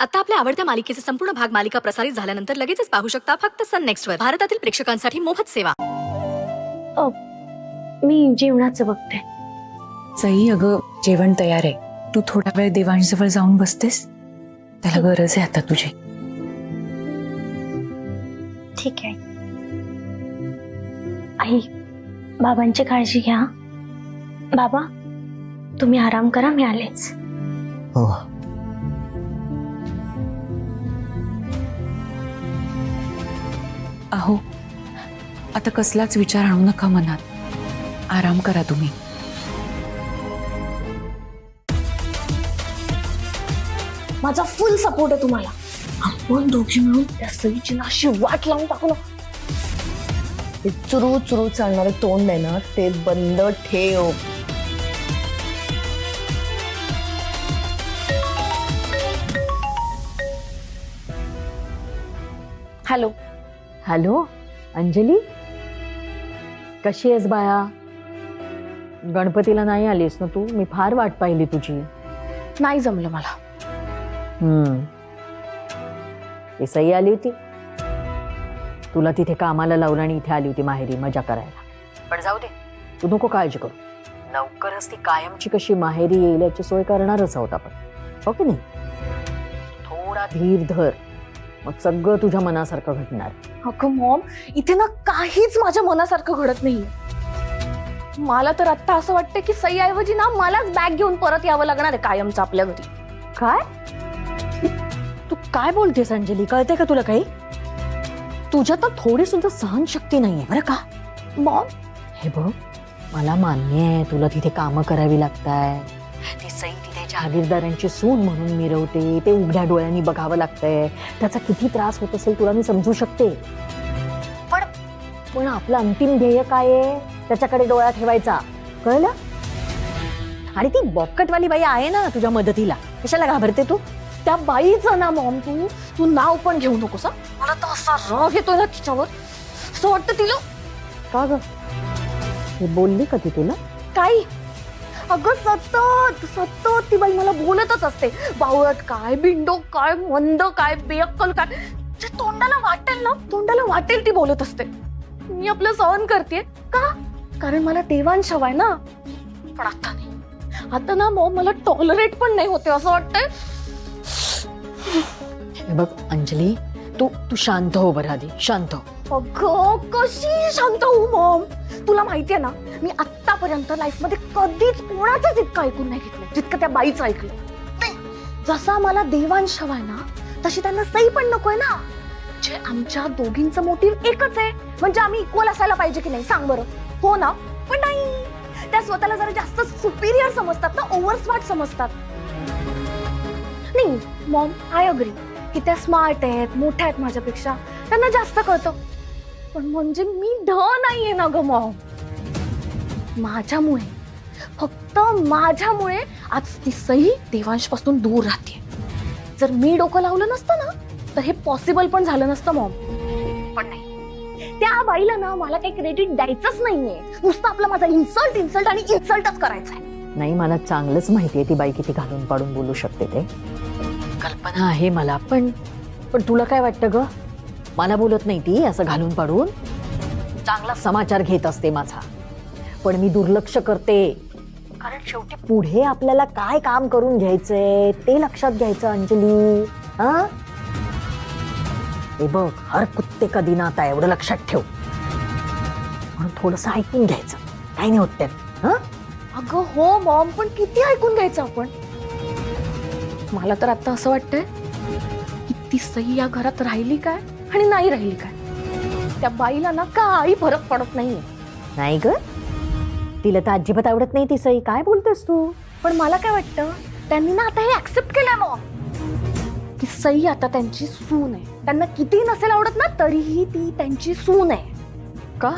आता आपल्या आवडत्या मालिकेचे संपूर्ण भाग मालिका प्रसारित झाल्यानंतर लगेचच पाहू शकता फक्त सन नेक्स्ट वर. भारतातील प्रेक्षकांसाठी मोफत सेवा. मी जेवणाचं बघते. सई, अगं जेवण तयार आहे. तू थोडा वेळ देवांजवळ जाऊन बसतेस? त्याला गरज आहे आता तुझी. ठीक आहे. आई, बाबांची काळजी घ्या. बाबा, तुम्ही आराम करा, मी आलेच. हो. अहो, आता कसलाच विचार आणू नका मनात. आराम करा तुम्ही. माझा फुल सपोर्ट आहे तुम्हाला. आपण दोघी मिळून त्या सईची ना अशी वाट लावून टाकू ना. ते चुरू चुरू चालणारे तोंड आहे ना, ते बंद ठेव. हॅलो. हॅलो अंजली, कशी आहेस बाया? गणपतीला नाही आलीस ना तू? मी फार वाट पाहिली तुझी. नाही जमलं मला. ती सई आली होती, तुला तिथे कामाला लावलं आणि इथे आली होती माहेरी मजा करायला. पण जाऊ दे, तू नको काळजी करू. लवकरच ती कायमची कशी माहेरी येईल याची सोय करणारच आहोत आपण, हो की नाही? थोडा धीर धर, मग सगळं तुझ्या मनासारखं घडणार. अगं मॉम, इथे ना काहीच माझ्या मनासारखं घडत नाहीये. मला तर आता असं वाटतं की सई ऐवजी ना मलाच बॅग घेऊन परत यावं लागणार आहे कायमचं आपल्या घरी. काय तू काय बोलतेस अंजली? कळते का तुला काही? तुझ्यात तर थोडी सुद्धा सहनशक्ती नाहीये बरं का मॉम. हे बघ, मला मान्य आहे तुला तिथे कामं करावी लागताय. ती सई तिथे जहागीरदारांची सून म्हणून मिरवते, ते उघड्या डोळ्यांनी बघावं लागतंय. त्याचा किती त्रास होत असेल तुला मी समजू शकते. पण आपलं अंतिम ध्येय काय आहे? त्याच्याकडे डोळा ठेवायचा, कळलं? आणि ती बॉपकटवाली बाई आहे ना तुझ्या मदतीला, कशाला घाबरते तू? त्या बाईचं ना मॉम, तू नाव पण घेऊ नकोस. मला तर असा राग येतोय ना तिच्यावर. असं वाटतं तिला. का ग, हे बोलली का ती तुला? काही अगं सतत सतत ती बाई मला बोलतच असते. बावळट काय, बिंडो काय, मंद काय, बेअक्कल काय, जे तोंडाला वाटेल ती बोलत असते. मी आपलं सहन करते का? कारण मला देवांश हवाय ना. पण आता नाही. आता ना मॉम मला टॉलरेट पण नाही होते असं वाटतंय. हे बघ अंजली, तू शांत हो बरं, आधी शांत हो. अगं कशी शांत होऊ मॉम? तुला माहितीये ना, मी आतापर्यंत लाईफ मध्ये कधीच कोणाचंच इतकं ऐकून नाही घेतलं जितकं त्या बाईचं ऐकलं. जसा मला देवांश हवाय ना, तशी त्यांना सई पण नकोय ना. जे आमच्या दोघींचं मोटिव्ह एकच आहे, म्हणजे आम्ही इक्वल असायला पाहिजे की नाही, सांग बरं? हो ना? पण नाही, त्या स्वतःला जरा जास्त सुपिरियर समजतात ना, ओव्हर स्मार्ट समजतात. नाही मॉम, आय अग्री की त्या स्मार्ट आहेत, मोठ्या आहेत माझ्यापेक्षा, त्यांना जास्त कळतं. पण म्हणजे मी नाहीये ना ग मॉम. माझ्यामुळे, फक्त माझ्यामुळे आज ती सई देवांश पासून दूर राहते. जर मी डोकं लावलं नसतं ना, तर हे पॉसिबल पण झालं नसतं मॉम. पण नाही, त्या बाईला ना मला काही क्रेडिट द्यायचंच नाहीये. नुसतं आपला माझा इन्सल्ट आणि इन्सल्टच करायचा आहे. नाही, मला चांगलंच माहितीये ती बाई किती घालून पाडून बोलू शकते. ते कल्पना आहे मला, पण तुला काय वाटतं ग? मला बोलत नाही ती असं घालून पाडून. चांगला समाचार घेत असते माझा, पण मी दुर्लक्ष करते. कारण शेवटी पुढे आपल्याला काय काम करून घ्यायचंय ते लक्षात घ्यायचं अंजली. हा, हे बघ, हर कुत्ते का दिन आता, एवढं लक्षात ठेव. म्हणून थोडस ऐकून घ्यायचं, काही नाही होत त्यात. हा अगं हो मॉम, पण किती ऐकून घ्यायचं आपण? मला तर आता असं वाटतंय की ती सई या घरात राहिली काय आणि नाही राहिली काय, त्या बाईला ना काही फरक पडत नाहीये. नाही ग, तिला तर अजिबात आवडत नाही ती सई. काय बोलतेस तू? पण मला काय वाटतं, त्यांनी ना आता हे ऍक्सेप्ट केलंय मॉम, की सई आता त्यांची सून आहे. त्यांना किती नसेल आवडत ना, तरीही ती त्यांची सून आहे. का?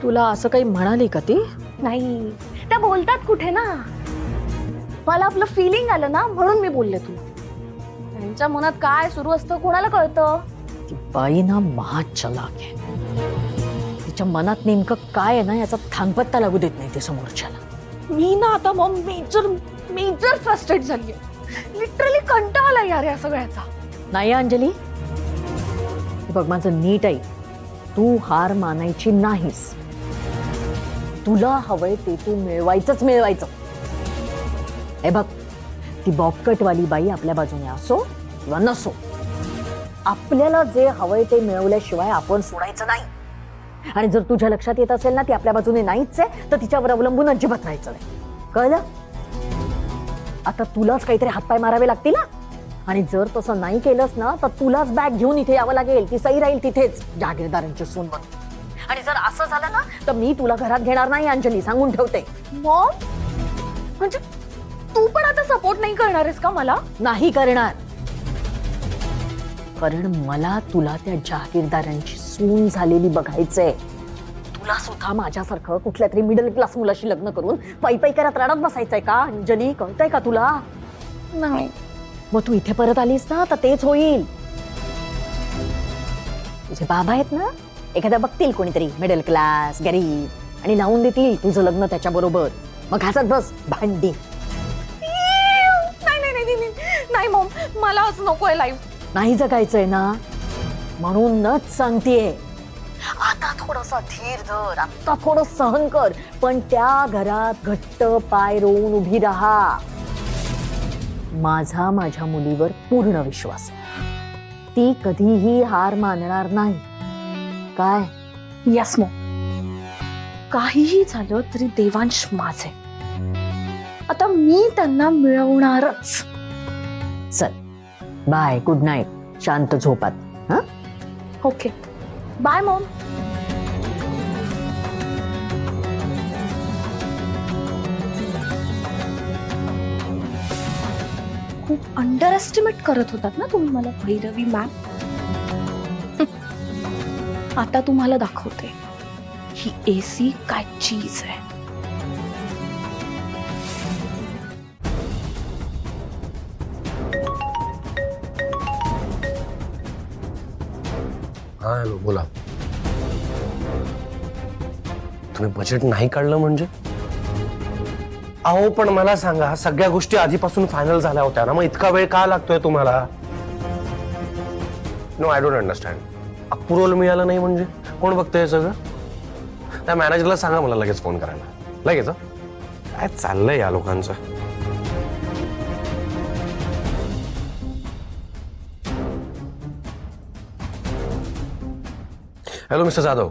तुला असं काही म्हणाली का ती? नाही, त्या बोलतात कुठे ना. मला आपलं फिलिंग आलं ना, म्हणून मी बोलले तुला. त्यांच्या मनात काय सुरू असतं कोणाला कळतं? ती बाई ना महा चलाक आहे. तिच्या मनात नेमकं काय आहे ना याचा थांगपत्ता लागू देत नाही ते समोरच्याला. मी ना आता मॉम मेजर फ्रस्ट्रेट झालीये. लिटरली कंटाळा यार या सगळ्याचा. नाही अंजली, हे बघ माझं नीट आहे, तू हार मानायची नाहीस. तुला हवंय ते तू मिळवायचं. हे बघ, ती बॉबकटवाली बाई आपल्या बाजूने असो किंवा नसो, आपल्याला जे हवंय ते मिळवल्याशिवाय आपण सोडायचं नाही. आणि जर तुझ्या लक्षात येत असेल ना ती आपल्या बाजूने नाहीच आहे, तर तिच्यावर अवलंबून अजिबात राहायचं नाही. कळलं? आता तुलाच काहीतरी हातपाय मारावे लागतील ना. आणि जर तसं नाही केलंस ना तर तुलाच बॅग घेऊन इथे यावं लागेल. ती सई राहील तिथेच जहागीरदारांची सून बनून. आणि जर असं झालं ना तर मी तुला घरात घेणार नाही अंजली, सांगून ठेवते. मॉम, म्हणजे तू पण आता सपोर्ट नाही करणार आहेस का मला? नाही करणार, कारण मला तुला त्या जहागीरदारांची सून झालेली बघायचंय. तुला सुद्धा माझ्यासारखं कुठल्या तरी मिडल क्लास मुलाशी लग्न करून पायी करत रडत बसायचंय का अंजली? कळतंय का तुला? नाही. मग तू इथे परत आलीस ना तर तेच होईल. तुझे बाबा आहेत ना, एखाद्या बघतील कोणीतरी मिडल क्लास गरीब आणि लावून देतील तुझं लग्न त्याच्या बरोबर. मग हसत बस भांडी. नाही मॉम, मला असं नकोय लाईफ. नाही जगायचंय ना, म्हणूनच सांगतेय. आता थोडासा धीर धर, आता थोडं सहन कर, पण त्या घरात घट्ट पाय रोवून उभी राहा. माझ्या मुलीवर पूर्ण विश्वास आहे. ती कधीही हार मानणार नाही. काय? यस मॉम, काहीही झालं तरी देवांश माझे. आता मी त्यांना मिळवणारच. चल बाय, गुड नाईट, शांत झोपात. हा, ओके, बाय मॉम. खूप अंडर एस्टिमेट करत होतात ना तुम्ही मला भैरवी मॅम. आता तुम्हाला दाखवते ही एसी काय चीज आहे. हा हॅलो, बोला. तुम्ही बजेट नाही काढलं म्हणजे? अहो पण मला सांगा, सगळ्या गोष्टी आधीपासून फायनल झाल्या होत्या ना, मग इतका वेळ का लागतोय तुम्हाला? No, I don't understand. Approval मिळालं नाही म्हणजे? कोण बघतंय सगळं? त्या मॅनेजरला सांगा मला लगेच फोन करायला. लगेच. काय चाललंय या लोकांचं? हॅलो मिस्टर जाधव,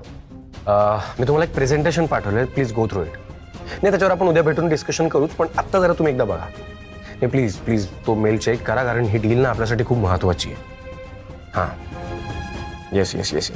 मी तुम्हाला एक प्रेझेंटेशन पाठवलंय, प्लीज गो थ्रू इट. नाही, त्याच्यावर आपण उद्या भेटून डिस्कशन करूच, पण आत्ता जरा तुम्ही एकदा बघा. नाही प्लीज प्लीज तो मेल चेक करा, कारण ही डील ना आपल्यासाठी खूप महत्वाची आहे. हां, येस येस येस.